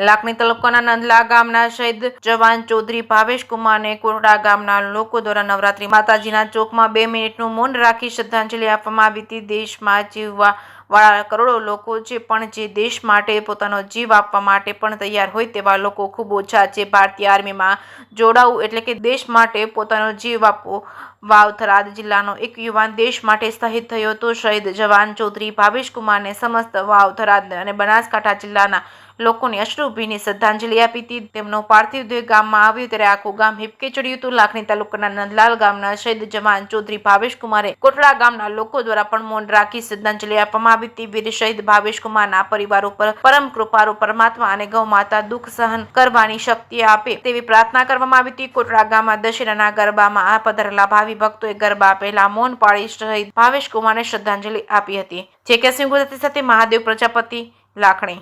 લાખણી તાલુકાના નંદલા ગામના શહીદ જવાન ચૌધરી ભાવેશ કુમારને કોટડા ગામના લોકો દ્વારા નવરાત્રી માતાજીના ચોકમાં 2 મિનિટનું મૌન રાખી શ્રદ્ધાંજલિ આપવામાં આવી હતી। દેશમાં જીવવા વાળા કરોડો લોકો છે, પણ જે દેશ માટે પોતાનો જીવ આપવા માટે પણ તૈયાર હોય તેવા લોકો ખૂબ ઓછા છે। ભારતીય આર્મીમાં જોડાવું એટલે કે દેશ માટે પોતાનો જીવ આપવો। વાવ થરાદ જિલ્લાનો એક યુવાન દેશ માટે શહીદ થયો હતો। શહીદ જવાન ચૌધરી ભાવેશ કુમારને સમસ્ત વાવ થરાદ અને બનાસકાંઠા જિલ્લાના લોકોની અશ્રુભીની શ્રદ્ધાંજલિ આપી હતી। તેમનો પાર્થિવ દેહ ગામમાં આવ્યો ત્યારે આખું ગામ હિપકે ચડ્યું હતું। લાખણી તાલુકાના નંદલાલ ગામના શહીદ જવાન ચૌધરી ભાવેશ કુમારે કોટડા ગામના લોકો દ્વારા પણ મૌન રાખી શ્રદ્ધાંજલિ આપવામાં આવી હતી। વીર શહીદ ભાવેશ કુમારના પરિવાર ઉપર પરમ કૃપાળુ પરમાત્મા અને ગૌ માતા દુઃખ સહન કરવાની શક્તિ આપે તેવી પ્રાર્થના કરવામાં આવી હતી। કોટડા ગામમાં દશેરાના ગરબામાં પધારેલા ભાવિ ભક્તોએ ગરબા પહેલા મૌન પાળી શહીદ ભાવેશ કુમારને શ્રદ્ધાંજલિ આપી હતી। જે કે સિંહ ગુજરાતી સાથે મહાદેવ પ્રજાપતિ, લાખણી।